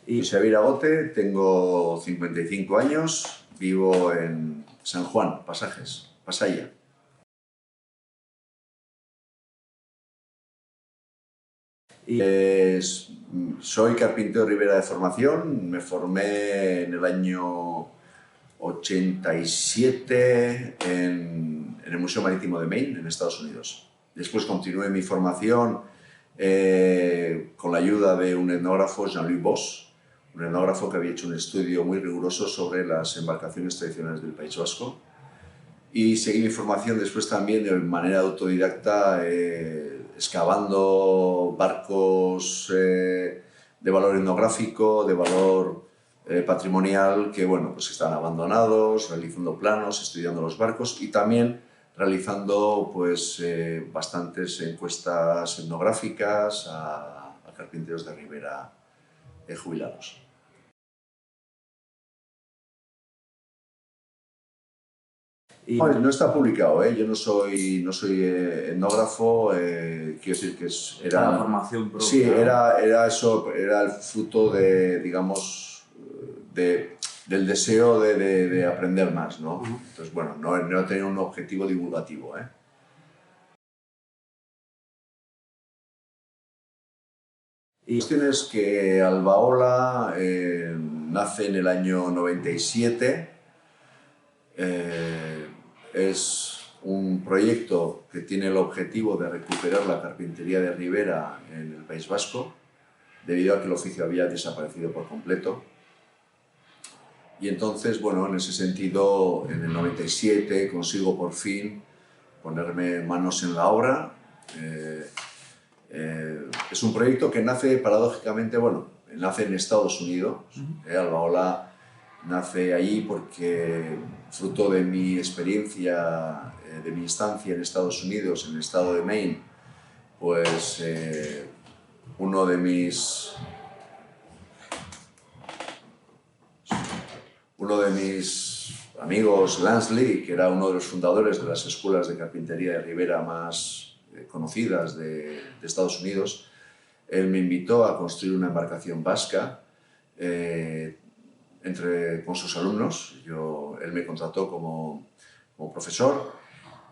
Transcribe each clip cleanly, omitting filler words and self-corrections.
Y soy Xavier Agote, tengo 55 años, vivo en San Juan, Pasajes, Pasaya. Soy carpintero Ribera de formación, me formé en el año 87 en el Museo Marítimo de Maine, en Estados Unidos. Después continué mi formación con la ayuda de un etnógrafo, Jean-Louis Bosch, un etnógrafo que había hecho un estudio muy riguroso sobre las embarcaciones tradicionales del País Vasco. Y seguí mi formación después también de manera autodidacta, excavando barcos de valor etnográfico, de valor patrimonial, que bueno, pues están abandonados, realizando planos, estudiando los barcos y también realizando pues, bastantes encuestas etnográficas a carpinteros de ribera jubilados. Y no está publicado, ¿eh? Yo no soy etnógrafo, quiero decir que era... La formación propia. Sí, era eso, era el fruto de, digamos, del deseo de aprender más, ¿no? Entonces, bueno, no tenía un objetivo divulgativo, ¿eh? Y la cuestión es que Albaola nace en el año 97, es un proyecto que tiene el objetivo de recuperar la carpintería de ribera en el País Vasco, debido a que el oficio había desaparecido por completo. Y entonces, bueno, en ese sentido, en el 97 consigo por fin ponerme manos en la obra. Es un proyecto que nace paradójicamente, bueno, nace en Estados Unidos. Albaola nace allí porque, fruto de mi experiencia, de mi estancia en Estados Unidos, en el estado de Maine, pues uno de mis amigos, Lance Lee, que era uno de los fundadores de las escuelas de carpintería de ribera más conocidas de Estados Unidos, él me invitó a construir una embarcación vasca con sus alumnos. Él me contrató como profesor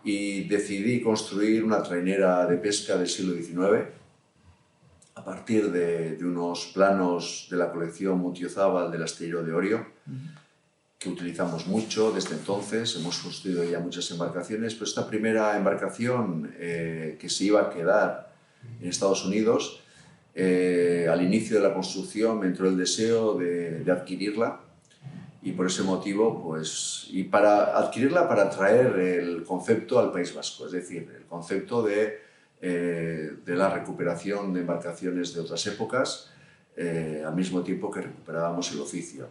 y decidí construir una trainera de pesca del siglo XIX a partir de unos planos de la colección Mutiozábal del astillero de Orio, que utilizamos mucho desde entonces. Hemos construido ya muchas embarcaciones, pero esta primera embarcación que se iba a quedar en Estados Unidos, al inicio de la construcción me entró el deseo de adquirirla, y por ese motivo, pues, y para adquirirla para traer el concepto al País Vasco, es decir, el concepto de la recuperación de embarcaciones de otras épocas, al mismo tiempo que recuperábamos el oficio.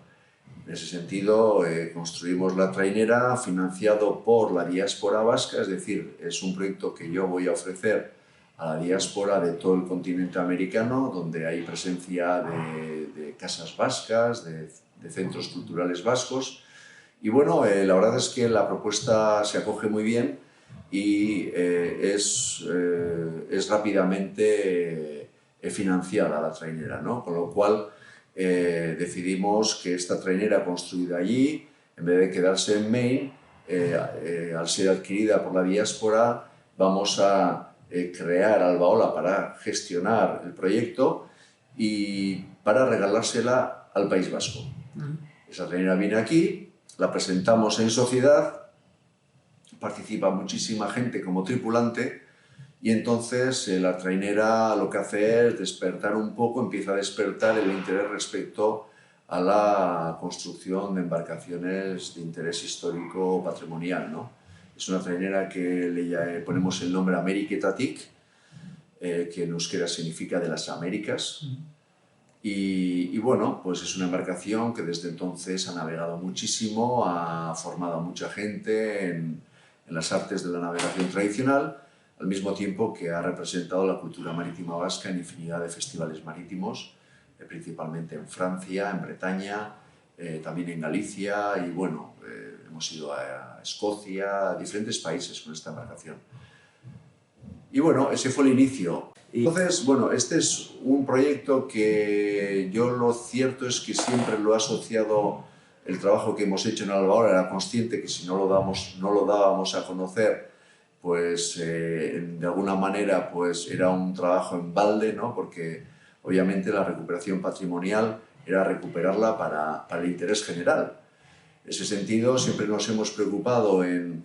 En ese sentido, construimos la trainera financiado por la diáspora vasca, es decir, es un proyecto que yo voy a ofrecer a la diáspora de todo el continente americano, donde hay presencia de casas vascas, de centros culturales vascos. Y bueno, la verdad es que la propuesta se acoge muy bien y es rápidamente financiada la trainera, ¿no? Con lo cual decidimos que esta trainera construida allí, en vez de quedarse en Maine, al ser adquirida por la diáspora, vamos a crear Albaola para gestionar el proyecto y para regalársela al País Vasco. Esa trainera viene aquí, la presentamos en sociedad, participa muchísima gente como tripulante, y entonces la trainera lo que hace es despertar un poco, empieza a despertar el interés respecto a la construcción de embarcaciones de interés histórico patrimonial, ¿no? Es una trainera que le ponemos el nombre Ameriketatik, que en euskera significa de las Américas. Y bueno, pues es una embarcación que desde entonces ha navegado muchísimo, ha formado a mucha gente en las artes de la navegación tradicional, al mismo tiempo que ha representado la cultura marítima vasca en infinidad de festivales marítimos, principalmente en Francia, en Bretaña, también en Galicia, y bueno, hemos ido a Escocia, a diferentes países con esta embarcación. Y bueno, ese fue el inicio. Entonces, bueno, este es un proyecto que yo lo cierto es que siempre lo he asociado, el trabajo que hemos hecho en Albaola, era consciente que si no lo dábamos a conocer, pues de alguna manera pues era un trabajo en balde, ¿no? Porque obviamente la recuperación patrimonial era recuperarla para el interés general. En ese sentido, siempre nos hemos preocupado en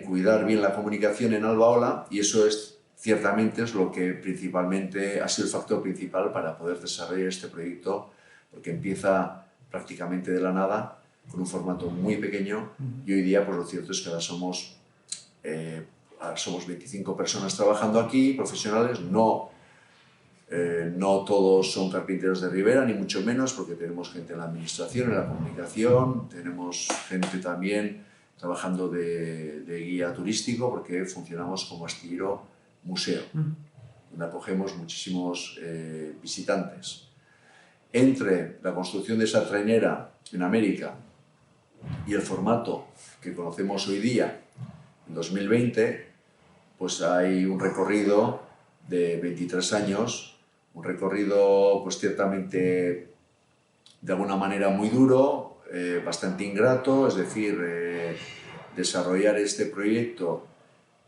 cuidar bien la comunicación en Albaola, y eso es ciertamente es lo que principalmente ha sido el factor principal para poder desarrollar este proyecto, porque empieza prácticamente de la nada, con un formato muy pequeño, y hoy día pues lo cierto es que ahora somos 25 personas trabajando aquí, profesionales. No todos son carpinteros de Ribera, ni mucho menos, porque tenemos gente en la administración, en la comunicación, tenemos gente también trabajando de guía turístico, porque funcionamos como astillero museo, donde acogemos muchísimos visitantes. Entre la construcción de esa trainera en América y el formato que conocemos hoy día, en 2020, pues hay un recorrido de 23 años, un recorrido pues ciertamente de alguna manera muy duro, bastante ingrato, es decir, desarrollar este proyecto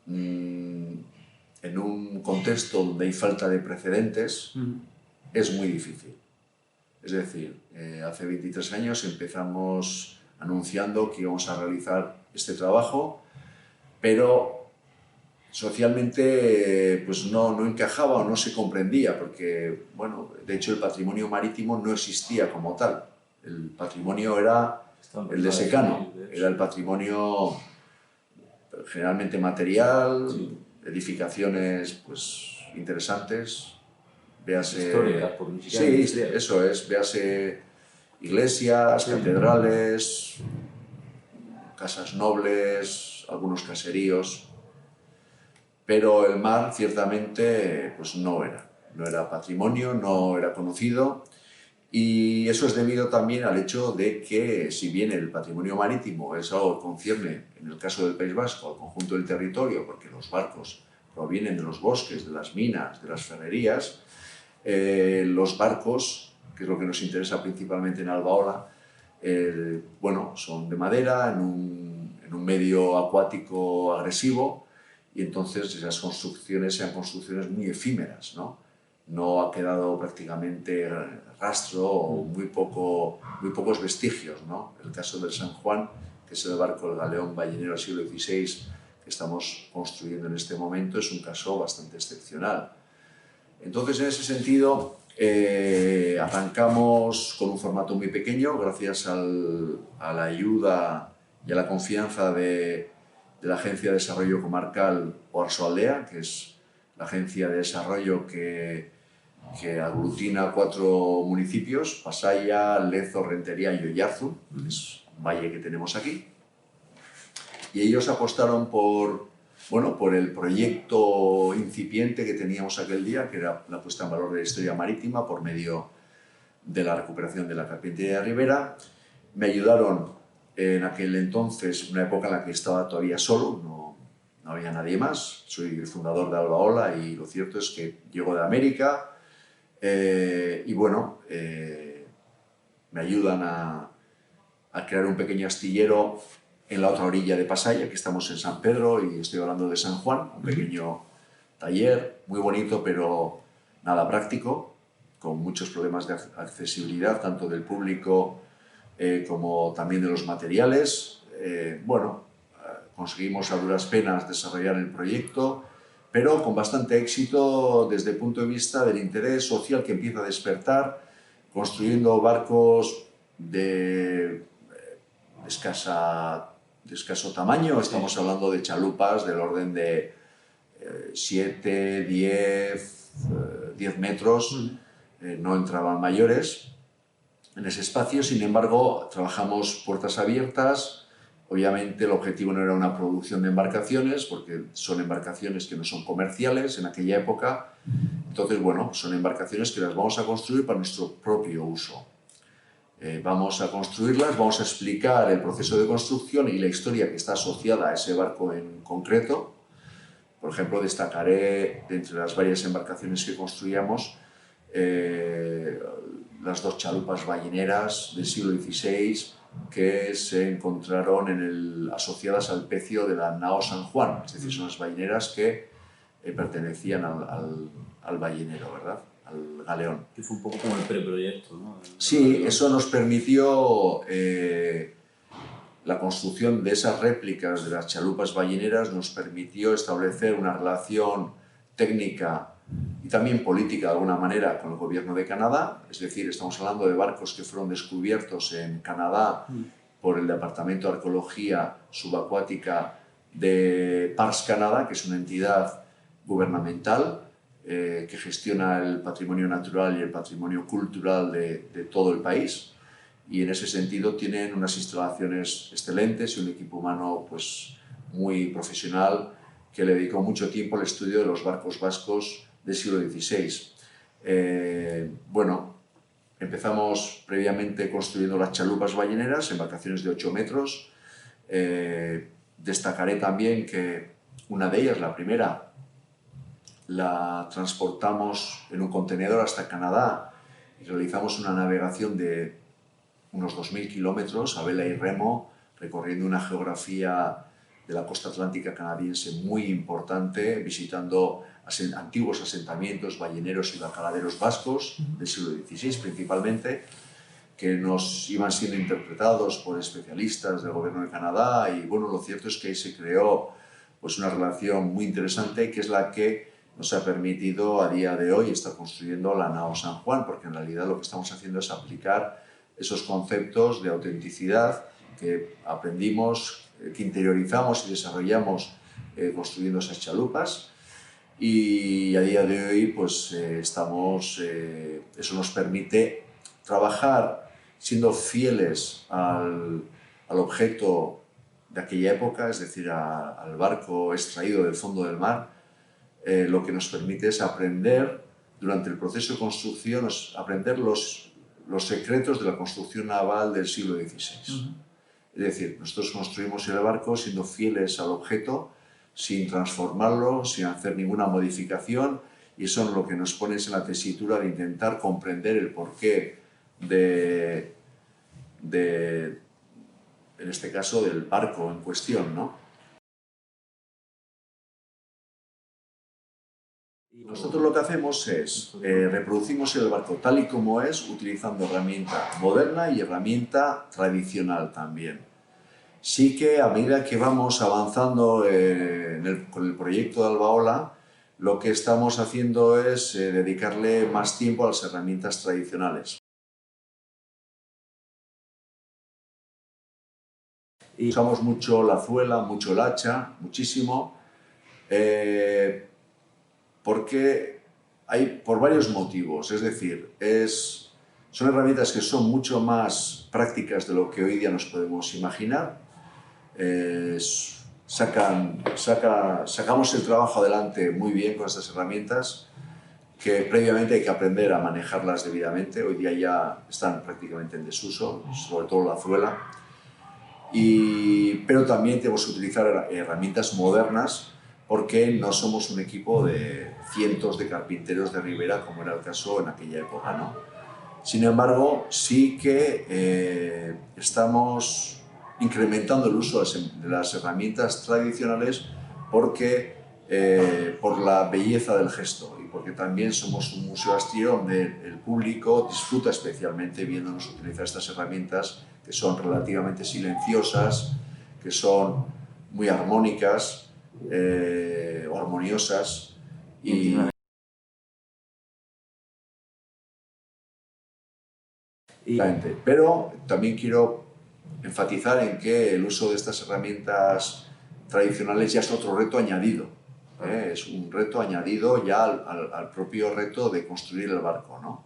en un contexto donde hay falta de precedentes es muy difícil. Es decir, hace 23 años empezamos anunciando que íbamos a realizar este trabajo, pero socialmente pues no encajaba o no se comprendía, porque, bueno, de hecho el patrimonio marítimo no existía como tal. El patrimonio era el de secano, era el patrimonio generalmente material, sí. Edificaciones pues interesantes, véase... Historia, por ni siquiera sí, eso es, véase iglesias, sí. Catedrales, casas nobles, algunos caseríos, pero el mar ciertamente pues no era patrimonio, no era conocido, y eso es debido también al hecho de que, si bien el patrimonio marítimo es algo que concierne, en el caso del País Vasco, al conjunto del territorio, porque los barcos provienen de los bosques, de las minas, de las ferrerías, los barcos, que es lo que nos interesa principalmente en Albaola, bueno, son de madera, en un medio acuático agresivo, y entonces esas construcciones sean construcciones muy efímeras, ¿no? No ha quedado prácticamente rastro o muy pocos vestigios, ¿no? El caso del San Juan, que es el barco, el galeón ballenero del siglo XVI, que estamos construyendo en este momento, es un caso bastante excepcional. Entonces, en ese sentido, arrancamos con un formato muy pequeño, gracias a la ayuda y a la confianza de la Agencia de Desarrollo Comarcal Oarsoaldea, que es la agencia de desarrollo que aglutina 4 municipios: Pasaia, Lezo, Rentería y Oyarzun, que es un valle que tenemos aquí. Y ellos apostaron por el proyecto incipiente que teníamos aquel día, que era la puesta en valor de la historia marítima por medio de la recuperación de la carpintería de Ribera. Me ayudaron en aquel entonces, una época en la que estaba todavía solo, no había nadie más. Soy el fundador de Albaola, y lo cierto es que llego de América, y bueno, me ayudan a crear un pequeño astillero en la otra orilla de Pasaia. Aquí estamos en San Pedro y estoy hablando de San Juan, un pequeño taller muy bonito, pero nada práctico, con muchos problemas de accesibilidad, tanto del público como también de los materiales. Bueno, conseguimos a duras penas desarrollar el proyecto, pero con bastante éxito desde el punto de vista del interés social que empieza a despertar, construyendo barcos de escaso tamaño. Estamos hablando de chalupas del orden de 7, 10 metros, no entraban mayores en ese espacio. Sin embargo, trabajamos puertas abiertas. Obviamente el objetivo no era una producción de embarcaciones, porque son embarcaciones que no son comerciales en aquella época. Entonces, bueno, son embarcaciones que las vamos a construir para nuestro propio uso. Vamos a construirlas, vamos a explicar el proceso de construcción y la historia que está asociada a ese barco en concreto, Por ejemplo, destacaré de entre las varias embarcaciones que construíamos las dos chalupas balleneras del siglo XVI que se encontraron asociadas al pecio de la nao San Juan, es decir, son las balleneras que pertenecían al ballenero, ¿verdad? Al galeón. Que fue un poco como el preproyecto, ¿no? Sí, eso nos permitió la construcción de esas réplicas de las chalupas balleneras, nos permitió establecer una relación técnica y también política de alguna manera con el gobierno de Canadá, es decir, estamos hablando de barcos que fueron descubiertos en Canadá por el Departamento de Arqueología Subacuática de Parks Canada, que es una entidad gubernamental que gestiona el patrimonio natural y el patrimonio cultural de todo el país, y en ese sentido tienen unas instalaciones excelentes y un equipo humano pues, muy profesional que le dedicó mucho tiempo al estudio de los barcos vascos del siglo XVI. Bueno, empezamos previamente construyendo las chalupas balleneras, embarcaciones de 8 metros. Destacaré también que una de ellas, la primera, la transportamos en un contenedor hasta Canadá y realizamos una navegación de unos 2000 kilómetros a vela y remo, recorriendo una geografía de la costa atlántica canadiense muy importante, visitando antiguos asentamientos balleneros y bacaladeros vascos del siglo XVI principalmente, que nos iban siendo interpretados por especialistas del gobierno de Canadá, y bueno, lo cierto es que ahí se creó pues, una relación muy interesante que es la que nos ha permitido a día de hoy estar construyendo la nao San Juan, porque en realidad lo que estamos haciendo es aplicar esos conceptos de autenticidad que aprendimos, que interiorizamos y desarrollamos construyendo esas chalupas, y a día de hoy pues eso nos permite trabajar siendo fieles al objeto de aquella época, es decir, al barco extraído del fondo del mar. Lo que nos permite es aprender durante el proceso de construcción, aprender los secretos de la construcción naval del siglo XVI. Es decir, nosotros construimos el barco siendo fieles al objeto, sin transformarlo, sin hacer ninguna modificación, y eso es lo que nos pone en la tesitura de intentar comprender el porqué en este caso, del barco en cuestión, ¿no? Nosotros lo que hacemos es reproducimos el barco tal y como es, utilizando herramienta moderna y herramienta tradicional también. Sí que a medida que vamos avanzando con el proyecto de Albaola, lo que estamos haciendo es dedicarle más tiempo a las herramientas tradicionales. Y usamos mucho la zuela, mucho el hacha, muchísimo, porque por varios motivos, es decir, son herramientas que son mucho más prácticas de lo que hoy día nos podemos imaginar. Sacamos el trabajo adelante muy bien con estas herramientas, que previamente hay que aprender a manejarlas debidamente. Hoy día ya están prácticamente en desuso, sobre todo la zuela. Pero también tenemos que utilizar herramientas modernas, porque no somos un equipo de cientos de carpinteros de ribera, como era el caso en aquella época, ¿no? Sin embargo, sí que estamos incrementando el uso de las herramientas tradicionales por la belleza del gesto, y porque también somos un museo astillero donde el público disfruta especialmente viéndonos utilizar estas herramientas, que son relativamente silenciosas, que son muy armónicas o armoniosas. Pero también quiero enfatizar en que el uso de estas herramientas tradicionales ya es otro reto añadido. Es un reto añadido ya al propio reto de construir el barco, ¿no?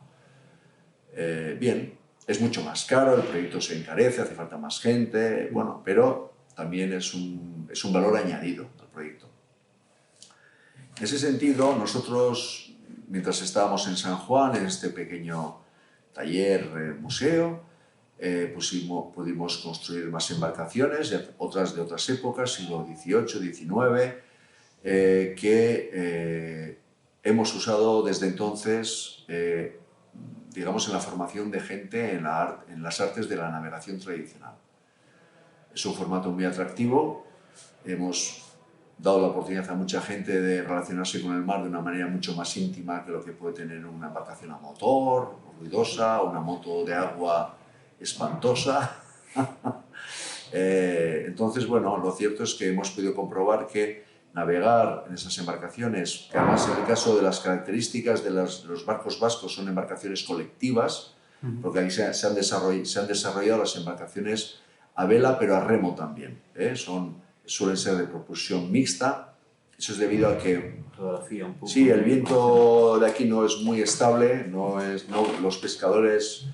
Bien, es mucho más caro, el proyecto se encarece, hace falta más gente, bueno, pero también es un valor añadido al proyecto. En ese sentido, nosotros, mientras estábamos en San Juan, en este pequeño taller, museo, pudimos construir más embarcaciones, otras de otras épocas, siglo XVIII, XIX, que hemos usado desde entonces, digamos, en la formación de gente en las artes de la navegación tradicional. Es un formato muy atractivo, hemos dado la oportunidad a mucha gente de relacionarse con el mar de una manera mucho más íntima que lo que puede tener una embarcación a motor, ruidosa, o una moto de agua espantosa. Entonces, bueno, lo cierto es que hemos podido comprobar que navegar en esas embarcaciones, que además en el caso de las características de los barcos vascos son embarcaciones colectivas, porque ahí se han desarrollado las embarcaciones a vela, pero a remo también. Suelen ser de propulsión mixta. Eso es debido a que Fotografía un poco. sí, el viento de aquí no es muy estable, los pescadores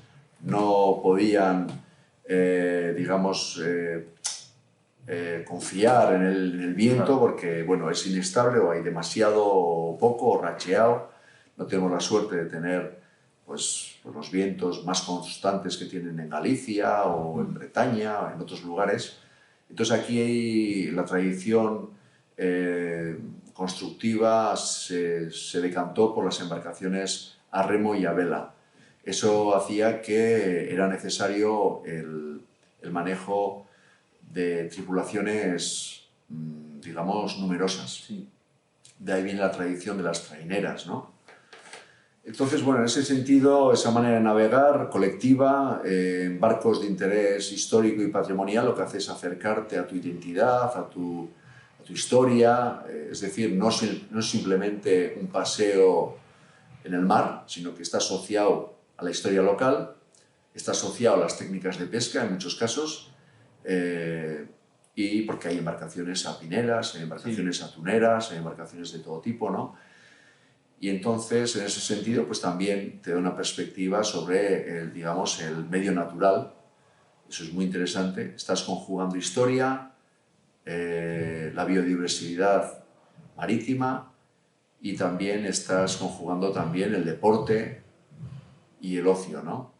no podían, digamos, confiar en el viento porque, bueno, es inestable o hay demasiado poco o racheado. No tenemos la suerte de tener pues los vientos más constantes que tienen en Galicia o en Bretaña o en otros lugares. Entonces aquí la tradición constructiva se decantó por las embarcaciones a remo y a vela. Eso hacía que era necesario el manejo de tripulaciones, digamos, numerosas. Sí. De ahí viene la tradición de las traineras, ¿no? Entonces, bueno, en ese sentido, esa manera de navegar colectiva en barcos de interés histórico y patrimonial lo que hace es acercarte a tu identidad, a tu historia, es decir, no es simplemente un paseo en el mar, sino que está asociado a la historia local, está asociado a las técnicas de pesca en muchos casos, y porque hay embarcaciones apineras, hay embarcaciones atuneras, hay embarcaciones de todo tipo, ¿no? Y entonces, en ese sentido, pues también te da una perspectiva sobre, digamos, el medio natural. Eso es muy interesante. Estás conjugando historia, la biodiversidad marítima y también estás conjugando también el deporte y el ocio, ¿no?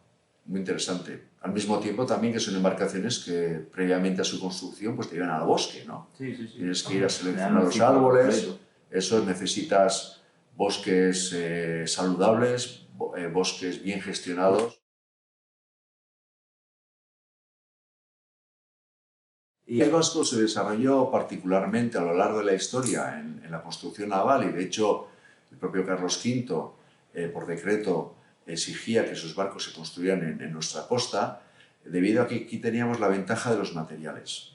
Muy interesante. Al mismo tiempo también que son embarcaciones que previamente a su construcción pues te llevan al bosque, ¿no? Sí, sí, sí. Tienes que ir a seleccionar los árboles, eso necesitas bosques saludables, bosques bien gestionados. Y el vasco se desarrolló particularmente a lo largo de la historia en la construcción naval y de hecho el propio Carlos V por decreto exigía que esos barcos se construyeran en nuestra costa debido a que aquí teníamos la ventaja de los materiales.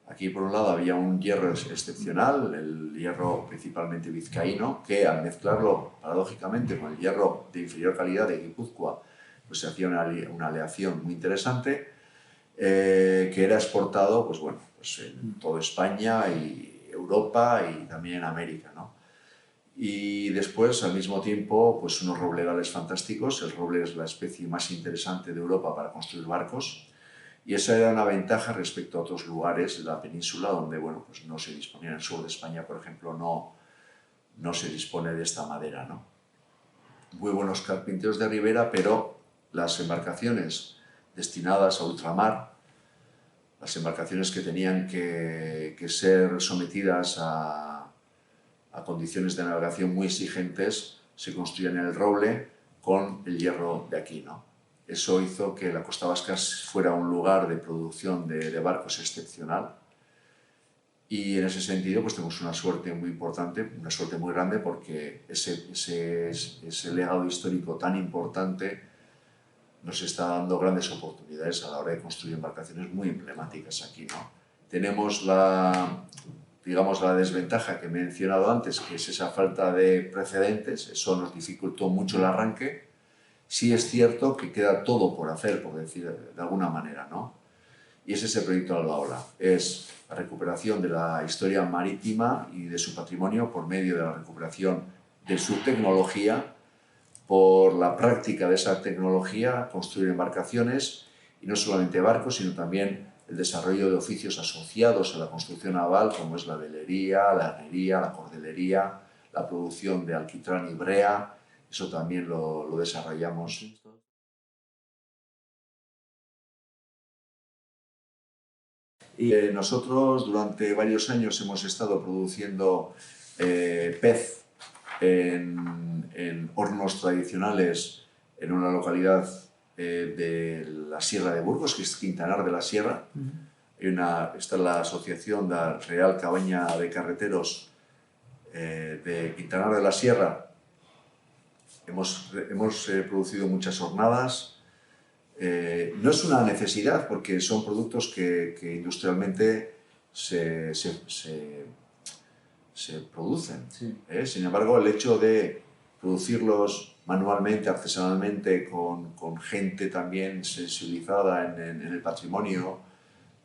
Aquí por un lado había un hierro excepcional, el hierro principalmente vizcaíno, que al mezclarlo paradójicamente con el hierro de inferior calidad de Guipúzcoa, pues se hacía una aleación muy interesante que era exportado pues bueno, pues en toda España y Europa y también en América, ¿no? Y después, al mismo tiempo, pues unos robledales fantásticos. El roble es la especie más interesante de Europa para construir barcos. Y esa era una ventaja respecto a otros lugares de la península donde, bueno, pues no se disponía. En el sur de España, por ejemplo, no se dispone de esta madera, ¿no? Muy buenos carpinteros de ribera, pero las embarcaciones destinadas a ultramar, las embarcaciones que tenían que ser sometidas a condiciones de navegación muy exigentes, se construían en el roble con el hierro de aquí, ¿no? Eso hizo que la costa vasca fuera un lugar de producción de barcos excepcional y en ese sentido pues tenemos una suerte muy importante, una suerte muy grande porque ese legado histórico tan importante nos está dando grandes oportunidades a la hora de construir embarcaciones muy emblemáticas aquí, ¿no? Tenemos digamos, la desventaja que he mencionado antes, que es esa falta de precedentes, eso nos dificultó mucho el arranque. Sí es cierto que queda todo por hacer, por decir de alguna manera, ¿no? Y ese es el proyecto Albaola, es la recuperación de la historia marítima y de su patrimonio por medio de la recuperación de su tecnología, por la práctica de esa tecnología, construir embarcaciones, y no solamente barcos, sino también el desarrollo de oficios asociados a la construcción naval, como es la velería, la herrería, la cordelería, la producción de alquitrán y brea, eso también lo desarrollamos. Y nosotros durante varios años hemos estado produciendo pez en hornos tradicionales en una localidad de la Sierra de Burgos, que es Quintanar de la Sierra. Está la Asociación de Real Cabaña de Carreteros de Quintanar de la Sierra. Hemos producido muchas hornadas. No es una necesidad, porque son productos que industrialmente se producen. Sí. Sin embargo, el hecho de producirlos manualmente, artesanalmente, con gente también sensibilizada en el patrimonio,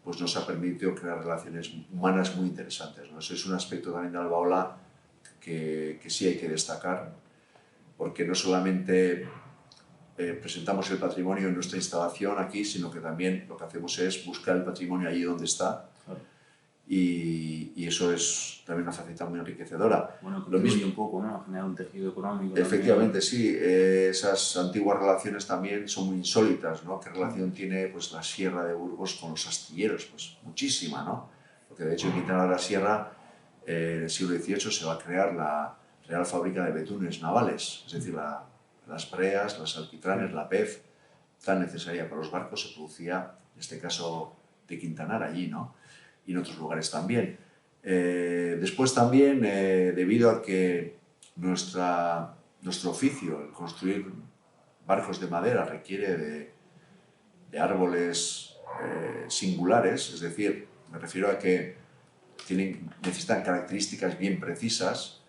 pues nos ha permitido crear relaciones humanas muy interesantes, ¿no? Eso es un aspecto también de Albaola que sí hay que destacar, porque no solamente presentamos el patrimonio en nuestra instalación aquí, sino que también lo que hacemos es buscar el patrimonio allí donde está. Claro. Y eso es también una faceta muy enriquecedora. Bueno, Lo mismo, un poco, ¿no? A generar un tejido económico. Efectivamente, también. sí. Esas antiguas relaciones también son muy insólitas, ¿no? ¿Qué relación tiene pues, la Sierra de Burgos con los astilleros? Pues muchísima, ¿no? Porque de hecho en Quintana de la Sierra, en el siglo XVIII, se va a crear la Real Fábrica de Betunes Navales, es decir, las breas, las alquitranes, la pez, tan necesaria para los barcos, se producía, en este caso, de Quintanar allí, ¿no? Y en otros lugares también. Después también, debido a que nuestro oficio, el construir barcos de madera, requiere de árboles singulares, es decir, me refiero a que necesitan características bien precisas,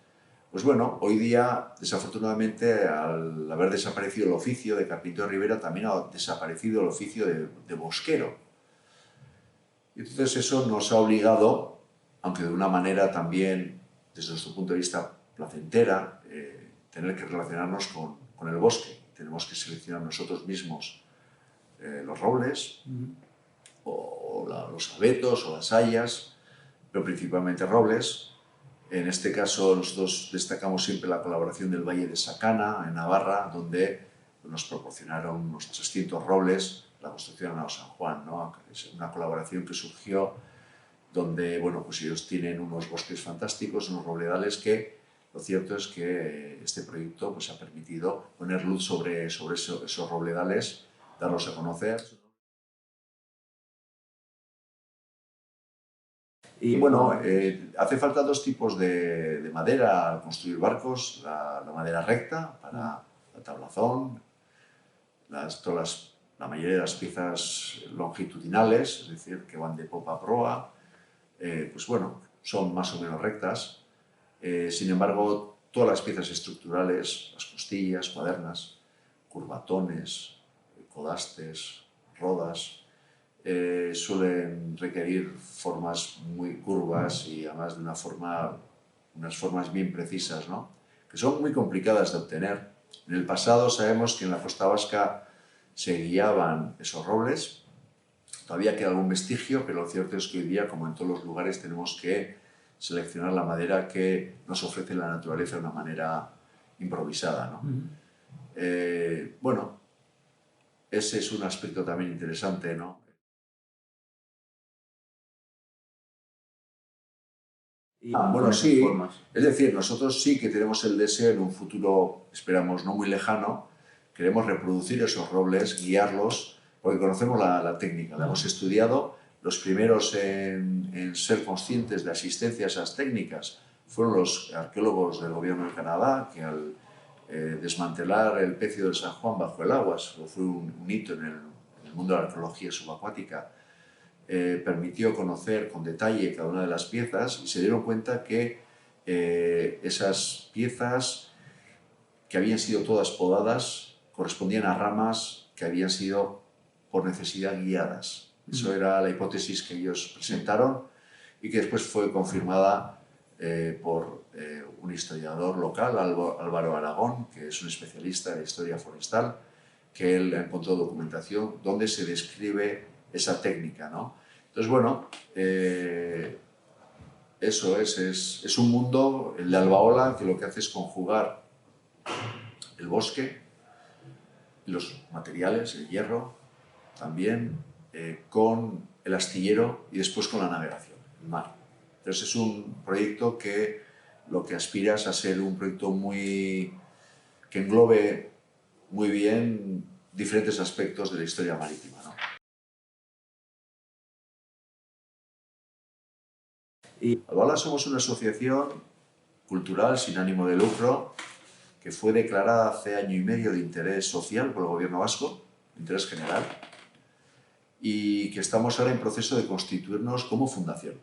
pues bueno, hoy día, desafortunadamente, al haber desaparecido el oficio de carpintero de ribera, también ha desaparecido el oficio de bosquero. Y entonces eso nos ha obligado, aunque de una manera también, desde nuestro punto de vista placentera, tener que relacionarnos con el bosque. Tenemos que seleccionar nosotros mismos los robles, o los abetos, o las hayas, pero principalmente robles. En este caso, nosotros destacamos siempre la colaboración del Valle de Sacana, en Navarra, donde nos proporcionaron unos 300 robles la construcción de Nao San Juan, ¿no? Es una colaboración que surgió donde, bueno, pues ellos tienen unos bosques fantásticos, unos robledales que lo cierto es que este proyecto pues, ha permitido poner luz sobre esos robledales, darlos a conocer. Y bueno, hace falta dos tipos de madera al construir barcos: la madera recta para la tablazón, la mayoría de las piezas longitudinales, es decir, que van de popa a proa, pues bueno, son más o menos rectas. Sin embargo, todas las piezas estructurales, las costillas, cuadernas, curbatones, codastes, rodas, suelen requerir formas muy curvas y además de unas formas bien precisas, ¿no? Que son muy complicadas de obtener. En el pasado sabemos que en la costa vasca se guiaban esos robles. Todavía queda algún vestigio, pero lo cierto es que hoy día, como en todos los lugares, tenemos que seleccionar la madera que nos ofrece la naturaleza de una manera improvisada, ¿no? Bueno, ese es un aspecto también interesante, ¿no? Bueno, sí. Es decir, nosotros sí que tenemos el deseo en un futuro, esperamos, no muy lejano, queremos reproducir esos robles, guiarlos, porque conocemos la técnica, la hemos estudiado. Los primeros en ser conscientes de asistencia a esas técnicas fueron los arqueólogos del gobierno de Canadá, que al desmantelar el pecio del San Juan bajo el agua, eso fue un hito en el mundo de la arqueología subacuática, permitió conocer con detalle cada una de las piezas y se dieron cuenta que esas piezas, que habían sido todas podadas, correspondían a ramas que habían sido por necesidad guiadas. Eso era la hipótesis que ellos presentaron y que después fue confirmada por un historiador local, Álvaro Aragón, que es un especialista en historia forestal, que él encontró documentación donde se describe esa técnica, ¿no? Entonces, bueno, eso es un mundo, el de Albaola, que lo que hace es conjugar el bosque, los materiales, el hierro, también con el astillero y después con la navegación, el mar. Entonces es un proyecto que lo que aspira es a ser un proyecto que englobe muy bien diferentes aspectos de la historia marítima, ¿no? Y Albaola somos una asociación cultural sin ánimo de lucro que fue declarada hace año y medio de interés social por el gobierno vasco, interés general, y que estamos ahora en proceso de constituirnos como fundación.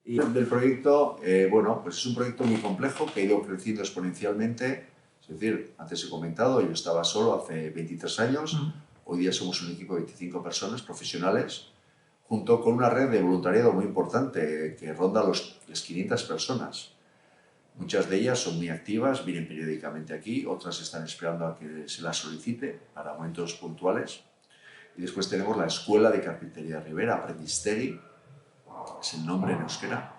Y del proyecto, bueno, pues es un proyecto muy complejo que ha ido creciendo exponencialmente. Es decir, antes he comentado, yo estaba solo hace 23 años, hoy día somos un equipo de 25 personas profesionales, junto con una red de voluntariado muy importante que ronda las 500 personas. Muchas de ellas son muy activas, vienen periódicamente aquí, otras están esperando a que se las solicite para momentos puntuales. Y después tenemos la Escuela de Carpintería Ribera, Aprendiztegui, es el nombre en euskera,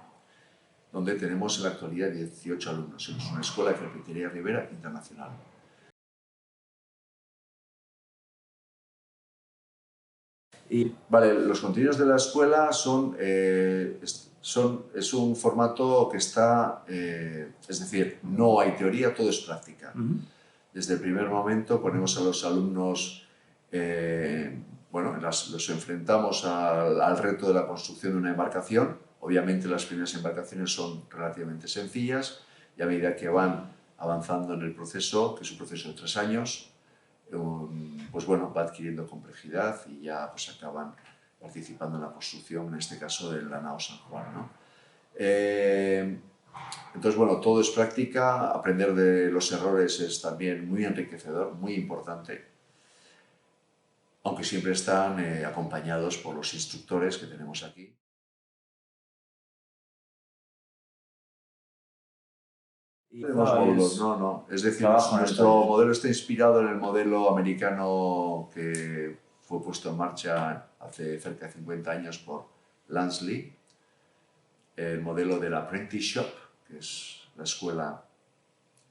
donde tenemos en la actualidad 18 alumnos. Es una escuela de carpintería ribera internacional. Y, vale, los contenidos de la escuela es un formato que está, es decir, no hay teoría, todo es práctica. Desde el primer momento ponemos a los alumnos, bueno, los enfrentamos al reto de la construcción de una embarcación. Obviamente las primeras embarcaciones son relativamente sencillas y a medida que van avanzando en el proceso, que es un proceso de 3 años, pues bueno, va adquiriendo complejidad y ya pues acaban participando en la construcción, en este caso de la nao San Juan, ¿no? Entonces, bueno, todo es práctica, aprender de los errores es también muy enriquecedor, muy importante, aunque siempre están acompañados por los instructores que tenemos aquí. Y tenemos módulos, no. Es decir, nuestro modelo está inspirado en el modelo americano que fue puesto en marcha hace cerca de 50 años por Lansley, el modelo del Apprenticeship, que es la escuela,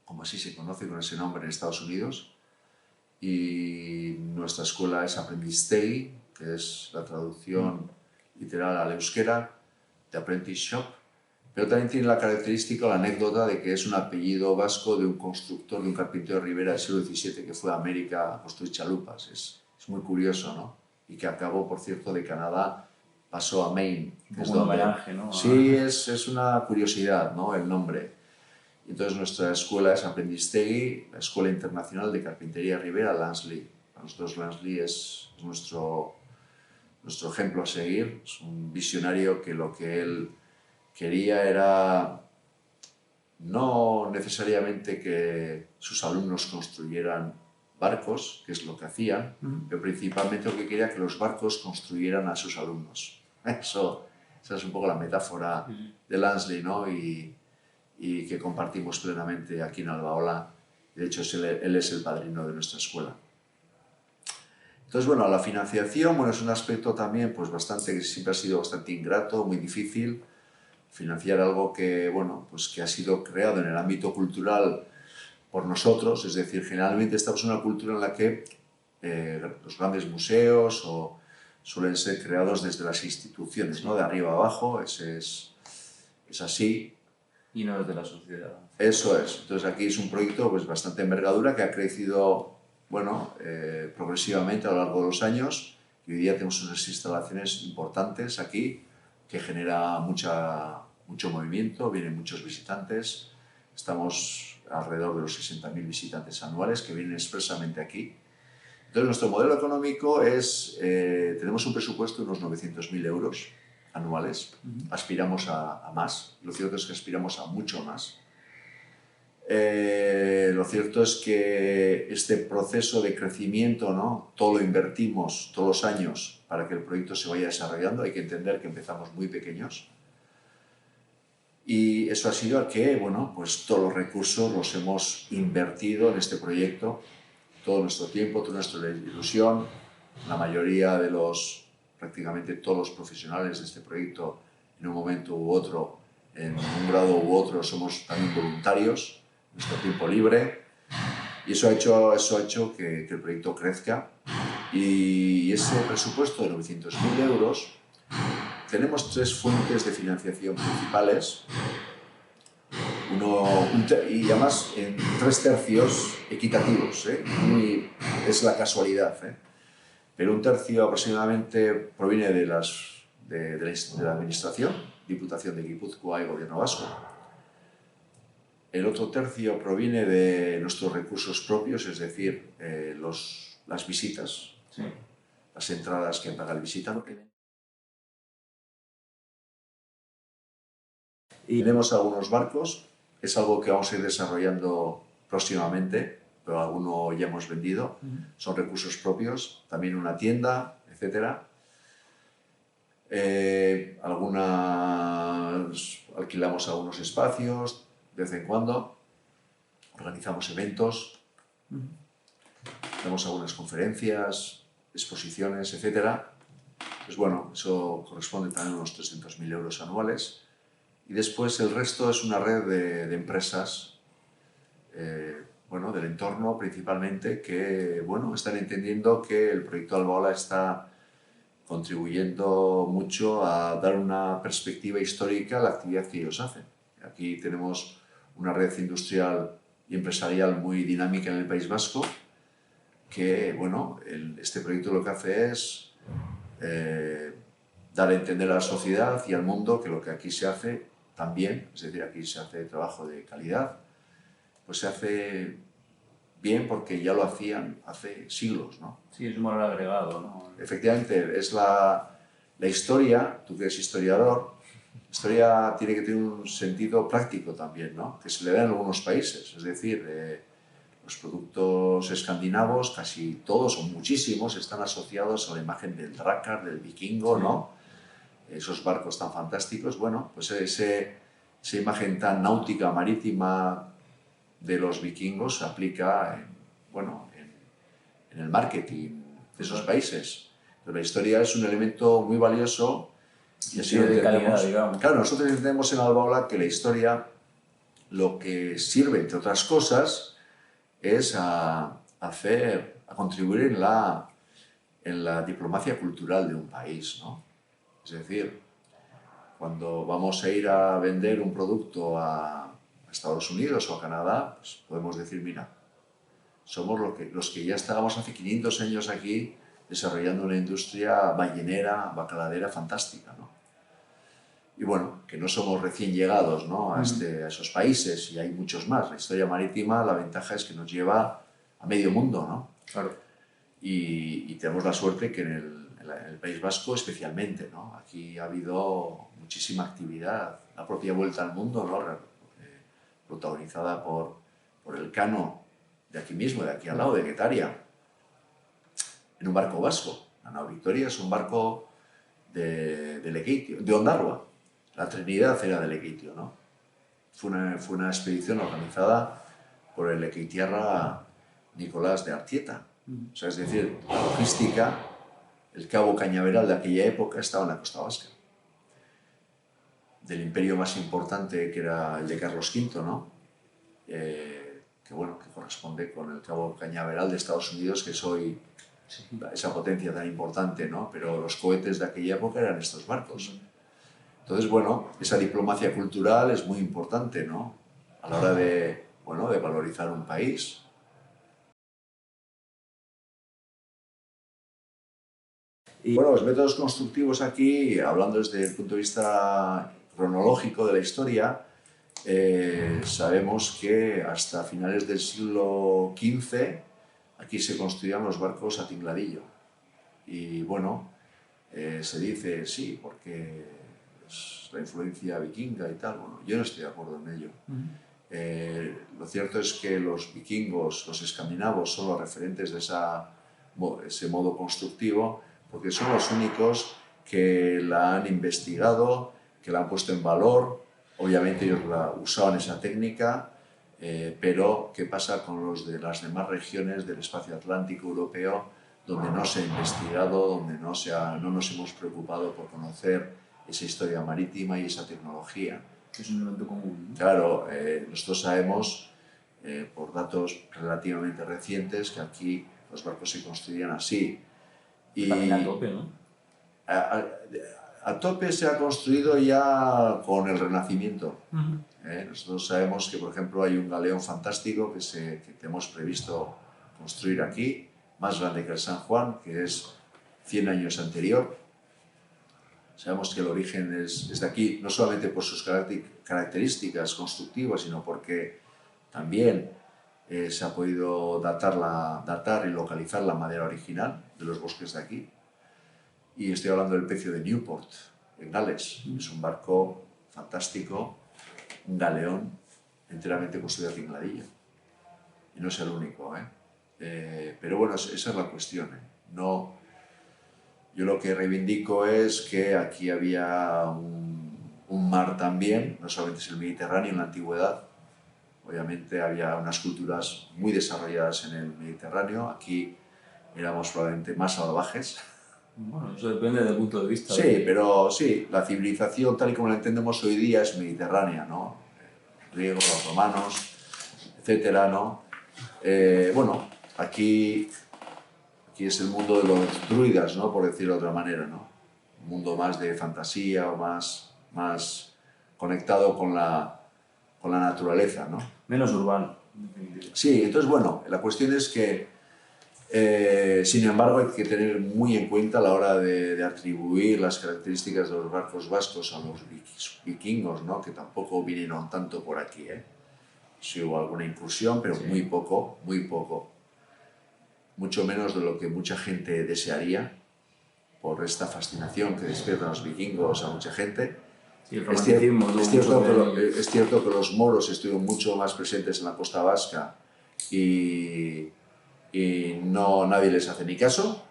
como así se conoce con ese nombre en Estados Unidos, y nuestra escuela es Aprendiztegui, que es la traducción literal al euskera de Apprenticeship, pero también tiene la característica, la anécdota de que es un apellido vasco de un constructor, de un carpintero de Ribera del siglo XVII que fue a América a construir chalupas. Es muy curioso, ¿no? Y que acabó, por cierto, de Canadá, pasó a Maine. Que es donde... homenaje, ¿no? Sí, es una curiosidad, ¿no? El nombre. Entonces nuestra escuela es Aprendiztegui, la Escuela Internacional de Carpintería Ribera Lansley. Para nosotros Lansley es nuestro ejemplo a seguir. Es un visionario que lo que él quería era no necesariamente que sus alumnos construyeran barcos, que es lo que hacían, pero principalmente lo que quería que los barcos construyeran a sus alumnos. Esa es un poco la metáfora de Lansley, ¿no? Y que compartimos plenamente aquí en Albaola. De hecho, él es el padrino de nuestra escuela. Entonces, bueno, la financiación, bueno, es un aspecto también pues que siempre ha sido bastante ingrato, muy difícil. Financiar algo que, bueno, pues que ha sido creado en el ámbito cultural por nosotros, es decir, generalmente estamos en una cultura en la que los grandes museos suelen ser creados desde las instituciones, ¿no? De arriba a abajo, es así. Y no desde la sociedad. Eso es. Entonces aquí es un proyecto pues, bastante envergadura que ha crecido, bueno, progresivamente a lo largo de los años y hoy día tenemos unas instalaciones importantes aquí que genera mucho movimiento, vienen muchos visitantes, estamos alrededor de los 60.000 visitantes anuales que vienen expresamente aquí. Entonces nuestro modelo económico es, tenemos un presupuesto de unos 900.000 euros anuales, aspiramos a más, lo cierto es que aspiramos a mucho más. Lo cierto es que este proceso de crecimiento, ¿no? Todo lo invertimos todos los años para que el proyecto se vaya desarrollando. Hay que entender que empezamos muy pequeños. Y eso ha sido a que, bueno, pues todos los recursos los hemos invertido en este proyecto, todo nuestro tiempo, toda nuestra ilusión. La mayoría de prácticamente todos los profesionales de este proyecto, en un momento u otro, en un grado u otro, somos también voluntarios. Nuestro tiempo libre, y eso ha hecho que el proyecto crezca, y ese presupuesto de 900.000 euros tenemos tres fuentes de financiación principales, y además en 3/3 equitativos, es la casualidad, pero 1/3 aproximadamente proviene de la Administración, Diputación de Guipúzcoa y Gobierno Vasco. El otro tercio proviene de nuestros recursos propios, es decir, las visitas, Sí. las entradas que paga el visitante. Y tenemos algunos barcos, es algo que vamos a ir desarrollando próximamente, pero alguno ya hemos vendido, son recursos propios, también una tienda, etc. Alquilamos algunos espacios de vez en cuando, organizamos eventos, damos algunas conferencias, exposiciones, etc. Pues bueno, eso corresponde también a unos 300.000 euros anuales. Y después el resto es una red de empresas, bueno, del entorno principalmente, que bueno, están entendiendo que el proyecto Albaola está contribuyendo mucho a dar una perspectiva histórica a la actividad que ellos hacen. Aquí tenemos una red industrial y empresarial muy dinámica en el País Vasco, que bueno, este proyecto lo que hace es dar a entender a la sociedad y al mundo que lo que aquí se hace también, es decir, aquí se hace trabajo de calidad, pues se hace bien porque ya lo hacían hace siglos, ¿no? Sí, es un valor agregado, ¿no? Efectivamente, es la historia, tú que eres historiador, la historia tiene que tener un sentido práctico también, ¿no? Que se le da en algunos países, es decir, los productos escandinavos, casi todos o muchísimos, están asociados a la imagen del drácar, del vikingo, ¿no? Esos barcos tan fantásticos, bueno, pues esa imagen tan náutica, marítima de los vikingos se aplica en el marketing de esos países. Pero la historia es un elemento muy valioso y así lo de entendemos. calidad, digamos. Claro, nosotros entendemos en Albaola que la historia lo que sirve, entre otras cosas, es a contribuir en la diplomacia cultural de un país, ¿no? Es decir, cuando vamos a ir a vender un producto a Estados Unidos o a Canadá, pues podemos decir, mira, somos los que ya estábamos hace 500 años aquí desarrollando una industria ballenera, bacaladera fantástica, ¿no? Y bueno, que no somos recién llegados, ¿no? a esos países, y hay muchos más. La historia marítima, la ventaja es que nos lleva a medio mundo, ¿no? Claro. Y tenemos la suerte que en el País Vasco especialmente, ¿no? Aquí ha habido muchísima actividad, la propia vuelta al mundo, ¿no? Protagonizada por Elcano, de aquí mismo, de aquí al lado, de Guetaria, en un barco vasco. La Nao Victoria es un barco de Lekeitio, de Ondarroa. La Trinidad era de Lekeitio, ¿no? Fue una expedición organizada por el lekeitiarra Nicolás de Artieta. O sea, es decir, la logística, el cabo Cañaveral de aquella época estaba en la costa vasca. Del imperio más importante, que era el de Carlos V, ¿no? Que bueno, que corresponde con el cabo Cañaveral de Estados Unidos, que es hoy esa potencia tan importante, ¿no? Pero los cohetes de aquella época eran estos barcos. Entonces, bueno, esa diplomacia cultural es muy importante, ¿no? A la hora de valorizar un país. Y bueno, los métodos constructivos aquí, hablando desde el punto de vista cronológico de la historia, sabemos que hasta finales del siglo XV aquí se construían los barcos a tingladillo. Y bueno, se dice sí, porque es la influencia vikinga y tal. Bueno, yo no estoy de acuerdo en ello. Lo cierto es que los vikingos, los escandinavos, son los referentes de ese modo constructivo, porque son los únicos que la han investigado, que la han puesto en valor. Obviamente ellos usaban esa técnica, pero ¿qué pasa con los de las demás regiones del espacio atlántico europeo, donde no se ha investigado, donde no nos hemos preocupado por conocer esa historia marítima y esa tecnología? Es un elemento común, ¿no? Claro, nosotros sabemos, por datos relativamente recientes, que aquí los barcos se construían así. Y también a tope, ¿no? A tope se ha construido ya con el Renacimiento. Nosotros sabemos que, por ejemplo, hay un galeón fantástico que tenemos previsto construir aquí, más grande que el San Juan, que es 100 años anterior. Sabemos que el origen es de aquí, no solamente por sus características constructivas, sino porque también se ha podido datar y localizar la madera original de los bosques de aquí. Y estoy hablando del Pecio de Newport, en Gales. Es un barco fantástico, un galeón enteramente construido aquí en Gladilla. Y no es el único, pero bueno, esa es la cuestión. No, yo lo que reivindico es que aquí había un mar también, no solamente es el Mediterráneo en la antigüedad. Obviamente había unas culturas muy desarrolladas en el Mediterráneo. Aquí éramos probablemente más salvajes. Bueno, eso depende del punto de vista. Sí, pero sí, la civilización tal y como la entendemos hoy día es mediterránea, ¿no? Los griegos, los romanos, etcétera, ¿no? Bueno, aquí es el mundo de los druidas, ¿no? Por decirlo de otra manera, ¿no? Un mundo más de fantasía o más conectado con la naturaleza, ¿no? Menos urbano. Sí, entonces, bueno, la cuestión es que, sin embargo, hay que tener muy en cuenta a la hora de atribuir las características de los barcos vascos a los vikingos, ¿no? Que tampoco vinieron tanto por aquí, Sí hubo alguna incursión, pero sí, muy poco, mucho menos de lo que mucha gente desearía por esta fascinación que despiertan los vikingos a mucha gente. Sí, el romanticismo, es cierto que los moros estuvieron mucho más presentes en la costa vasca y nadie les hace ni caso,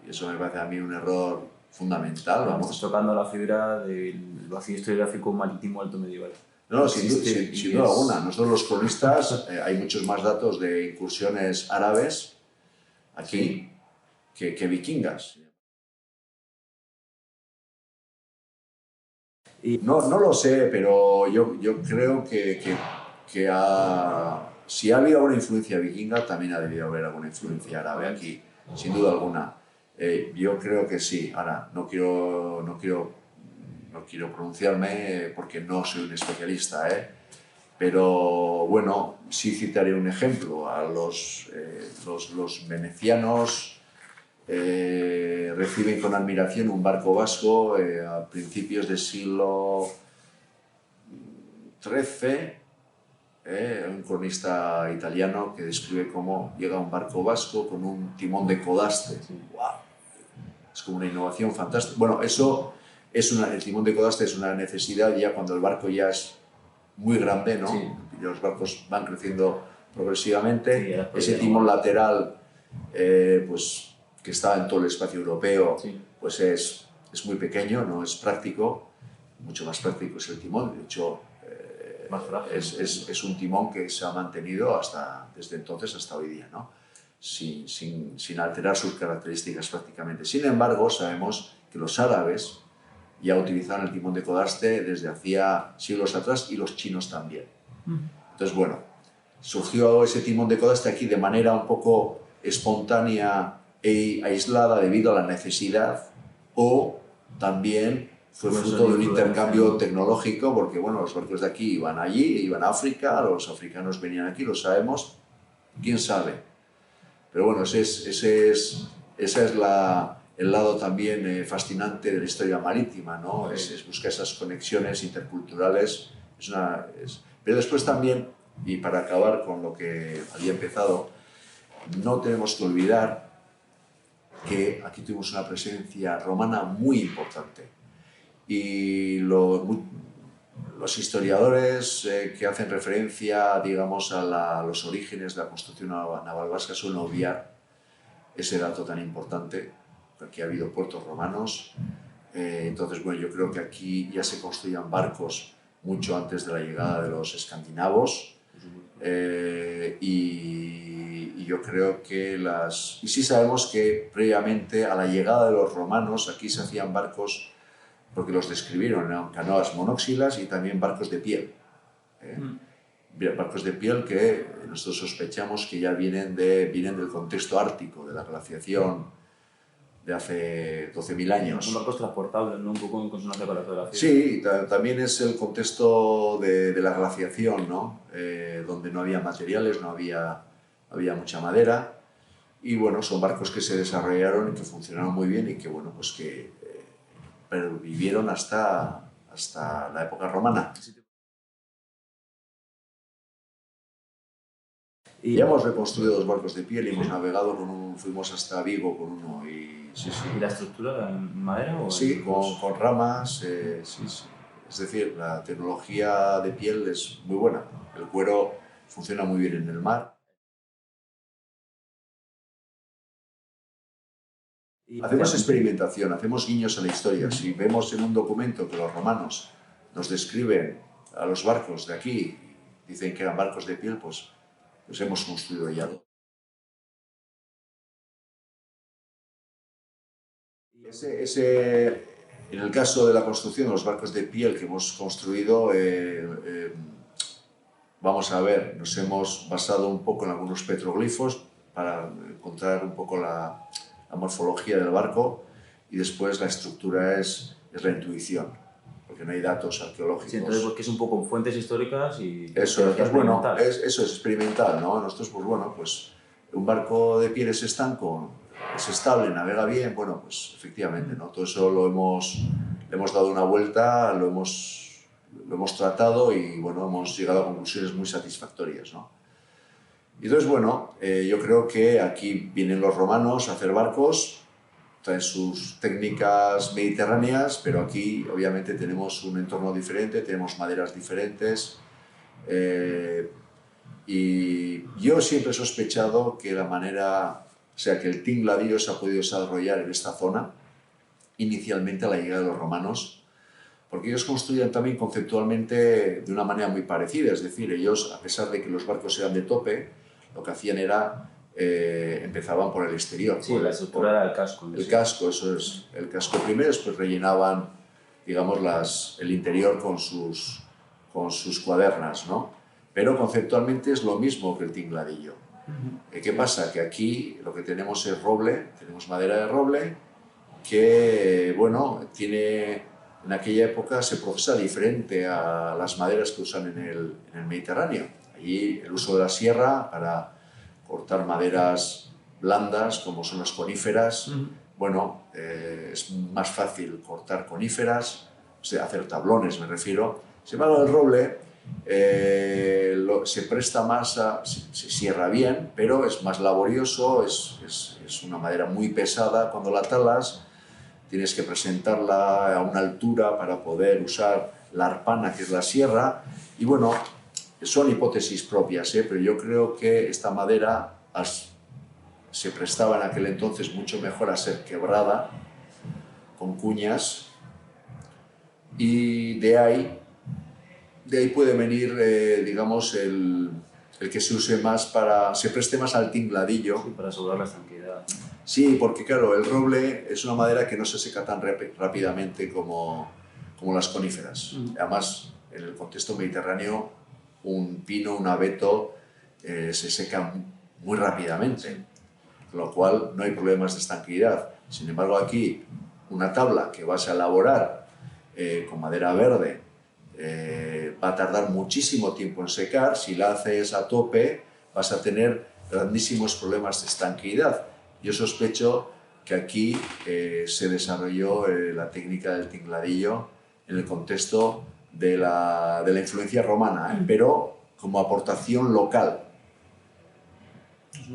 y eso me parece a mí un error fundamental. Estás tocando la fibra del vacío historiográfico marítimo alto medieval. No, sin duda alguna. Nosotros los cronistas, hay muchos más datos de incursiones árabes aquí que vikingas. No lo sé, pero yo creo que si ha habido alguna influencia vikinga, también ha debido haber alguna influencia árabe aquí, sin duda alguna. Yo creo que sí. Ahora, no quiero pronunciarme porque no soy un especialista, pero bueno, sí citaré un ejemplo. A los venecianos reciben con admiración un barco vasco a principios del siglo XIII, un cronista italiano que describe cómo llega un barco vasco con un timón de codaste. ¡Wow! Es como una innovación fantástica. Bueno, eso el timón de codaste es una necesidad ya cuando el barco ya es muy grande, ¿no? Sí. Y los barcos van creciendo progresivamente. Sí, ese timón lateral, pues, que está en todo el espacio europeo, sí, pues es muy pequeño, no es práctico. Mucho más práctico es el timón. De hecho, es un timón que se ha mantenido desde entonces hasta hoy día, ¿no? Sin alterar sus características prácticamente. Sin embargo, sabemos que los árabes ya utilizaban el timón de codaste desde hacía siglos atrás, y los chinos también. Entonces, bueno, surgió ese timón de codaste aquí de manera un poco espontánea e aislada debido a la necesidad, o también fue fruto de un intercambio tecnológico, porque bueno, los barcos de aquí iban allí, iban a África, los africanos venían aquí, lo sabemos, quién sabe. Pero bueno, ese es el lado también fascinante de la historia marítima, ¿no? Es buscar esas conexiones interculturales. Pero después también, y para acabar con lo que había empezado, no tenemos que olvidar que aquí tuvimos una presencia romana muy importante. Y los historiadores que hacen referencia, digamos, a los orígenes de la construcción naval vasca suelen obviar ese dato tan importante, porque ha habido puertos romanos. Entonces, bueno, yo creo que aquí ya se construían barcos mucho antes de la llegada de los escandinavos. Y yo creo que y sí sabemos que previamente a la llegada de los romanos aquí se hacían barcos, porque los describieron, eran canoas monóxilas y también barcos de piel. Barcos de piel que nosotros sospechamos que ya vienen del contexto ártico, de la glaciación de hace 12.000 Son años. barcos transportables, ¿no? Un poco en consonancia con la geografía. Sí, también es el contexto de la glaciación, ¿no? Donde no había materiales, no había mucha madera. Y bueno, son barcos que se desarrollaron y que funcionaron muy bien y que, bueno, pues que pervivieron hasta la época romana. Ya hemos reconstruido 2 barcos de piel y hemos navegado con uno, fuimos hasta Vigo con uno y sí, sí. ¿Y la estructura en madera o Sí, en con ramas, sí, sí. Es decir, la tecnología de piel es muy buena. El cuero funciona muy bien en el mar. Hacemos experimentación, hacemos guiños a la historia. Si vemos en un documento que los romanos nos describen a los barcos de aquí, dicen que eran barcos de piel, pues hemos construido ya. En el caso de la construcción de los barcos de piel que hemos construido, vamos a ver, nos hemos basado un poco en algunos petroglifos para encontrar un poco la morfología del barco y después la estructura es la intuición, porque no hay datos arqueológicos. Sí, entonces porque es un poco fuentes históricas y eso es, pues bueno, eso es experimental, ¿no? Nosotros, pues bueno, pues un barco de piel es estanco, es estable, navega bien, bueno, pues efectivamente, ¿no? Todo eso le hemos dado una vuelta, lo hemos tratado y bueno, hemos llegado a conclusiones muy satisfactorias, ¿no? Y entonces, bueno, yo creo que aquí vienen los romanos a hacer barcos, traen sus técnicas mediterráneas, pero aquí obviamente tenemos un entorno diferente, tenemos maderas diferentes, y yo siempre he sospechado que la manera, o sea, que el tingladillo se ha podido desarrollar en esta zona, inicialmente a la llegada de los romanos, porque ellos construían también conceptualmente de una manera muy parecida, es decir, ellos, a pesar de que los barcos eran de tope, lo que hacían era, empezaban por el exterior. Sí, la estructura era el casco. El casco, eso es, el casco primero, después rellenaban, digamos, el interior con sus cuadernas, ¿no? Pero conceptualmente es lo mismo que el tingladillo. ¿Qué pasa? Que aquí lo que tenemos es roble, tenemos madera de roble, que, bueno, en aquella época se procesa diferente a las maderas que usan en el Mediterráneo. Allí el uso de la sierra para cortar maderas blandas, como son las coníferas, bueno, es más fácil cortar coníferas, o sea, hacer tablones me refiero. Sin embargo, el roble se presta más se sierra bien, pero es más laborioso, es una madera muy pesada. Cuando la talas, tienes que presentarla a una altura para poder usar la arpana, que es la sierra, y bueno, son hipótesis propias, pero yo creo que esta madera se prestaba en aquel entonces mucho mejor a ser quebrada con cuñas, y de ahí puede venir, digamos, el que se use más se preste más al tingladillo. Sí, para asegurar la estanqueidad. Sí, porque claro, el roble es una madera que no se seca tan rápidamente como las coníferas. Además, en el contexto mediterráneo, un pino, un abeto, se seca muy rápidamente, con lo cual no hay problemas de estanqueidad. Sin embargo, aquí, una tabla que vas a elaborar con madera verde va a tardar muchísimo tiempo en secar. Si la haces a tope, vas a tener grandísimos problemas de estanqueidad. Yo sospecho que aquí se desarrolló la técnica del tingladillo en el contexto de la influencia romana, pero como aportación local.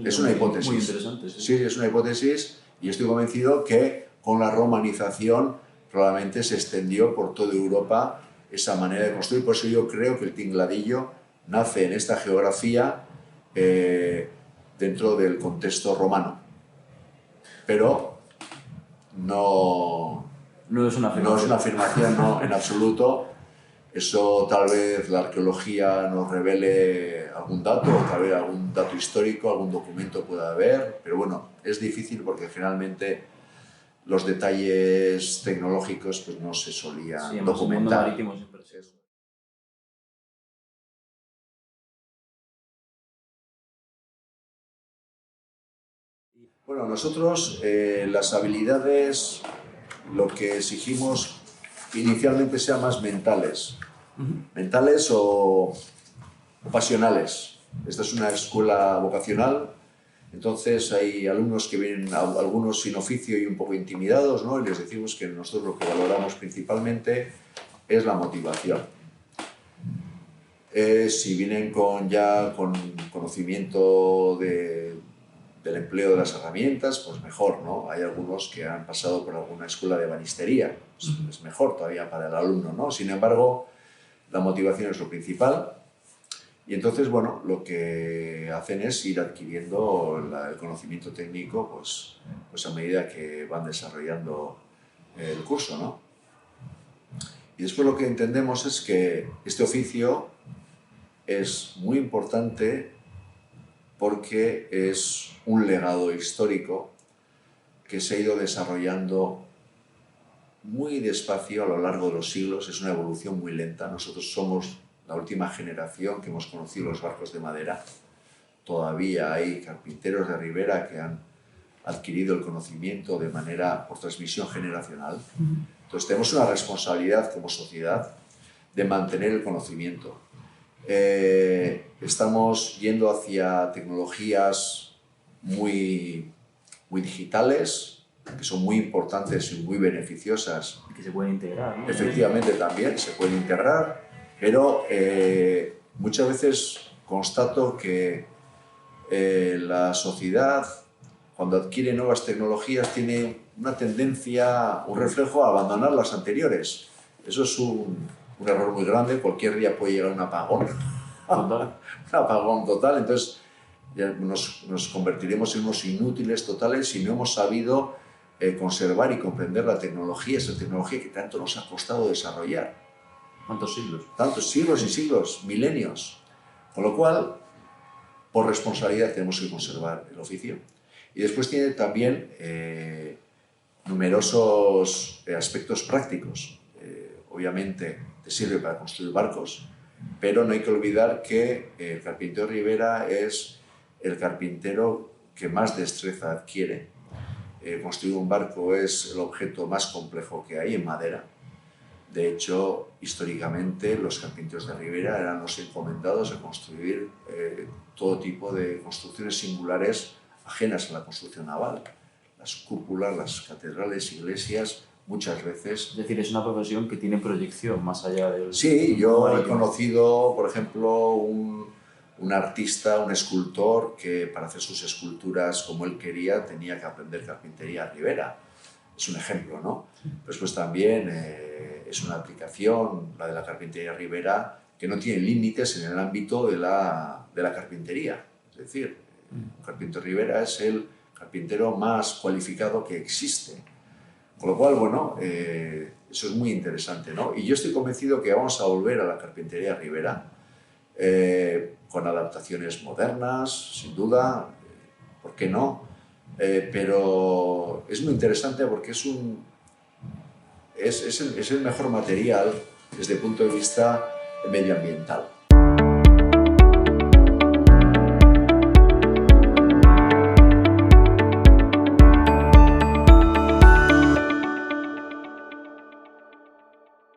Es una hipótesis. Muy interesante, sí. Sí, es una hipótesis, y estoy convencido que con la romanización probablemente se extendió por toda Europa esa manera de construir. Por eso yo creo que el tingladillo nace en esta geografía dentro del contexto romano. Pero no es una afirmación, no, en absoluto. Eso tal vez la arqueología nos revele algún dato, o tal vez algún dato histórico, algún documento pueda haber, pero bueno, es difícil porque generalmente los detalles tecnológicos pues no se solían documentar. El mundo marítimo siempre es eso. Bueno, nosotros las habilidades, lo que exigimos inicialmente sean más mentales, mentales o pasionales. Esta es una escuela vocacional, entonces hay alumnos que vienen, algunos sin oficio y un poco intimidados, ¿no? Y les decimos que nosotros lo que valoramos principalmente es la motivación. Si vienen ya con conocimiento del empleo de las herramientas, pues mejor, ¿no? Hay algunos que han pasado por alguna escuela de ebanistería, pues es mejor todavía para el alumno, ¿no? Sin embargo, la motivación es lo principal y entonces, bueno, lo que hacen es ir adquiriendo el conocimiento técnico pues a medida que van desarrollando el curso, ¿no? Y después lo que entendemos es que este oficio es muy importante porque es un legado histórico que se ha ido desarrollando muy despacio a lo largo de los siglos, es una evolución muy lenta. Nosotros somos la última generación que hemos conocido los barcos de madera. Todavía hay carpinteros de ribera que han adquirido el conocimiento de manera por transmisión generacional. Entonces tenemos una responsabilidad como sociedad de mantener el conocimiento. Estamos yendo hacia tecnologías muy digitales, que son muy importantes y muy beneficiosas. Que se pueden integrar, ¿no? Efectivamente también se pueden integrar, pero muchas veces constato que la sociedad, cuando adquiere nuevas tecnologías, tiene una tendencia, un reflejo a abandonar las anteriores. Eso es un error muy grande. Cualquier día puede llegar un apagón. Total. Un apagón total. Entonces ya nos convertiremos en unos inútiles totales si no hemos sabido conservar y comprender la tecnología, esa tecnología que tanto nos ha costado desarrollar. ¿Cuántos siglos? Tantos siglos y siglos, milenios. Con lo cual, por responsabilidad tenemos que conservar el oficio. Y después tiene también numerosos aspectos prácticos. Obviamente te sirve para construir barcos, pero no hay que olvidar que el carpintero ribera es el carpintero que más destreza adquiere. Construir un barco es el objeto más complejo que hay en madera. De hecho, históricamente los carpinteros de ribera eran los encomendados a construir todo tipo de construcciones singulares ajenas a la construcción naval. Las cúpulas, las catedrales, iglesias, muchas veces. Es decir, es una profesión que tiene proyección más allá del... Sí, yo he conocido, por ejemplo, un artista, un escultor, que para hacer sus esculturas como él quería tenía que aprender carpintería ribera. Es un ejemplo, ¿no? Después también es una aplicación, la de la carpintería ribera, que no tiene límites en el ámbito de la carpintería. Es decir, un carpintero ribera es el carpintero más cualificado que existe. Con lo cual, bueno, eso es muy interesante, ¿no? Y yo estoy convencido que vamos a volver a la carpintería ribera con adaptaciones modernas, sin duda, ¿por qué no? Pero es muy interesante porque es el mejor material desde el punto de vista medioambiental.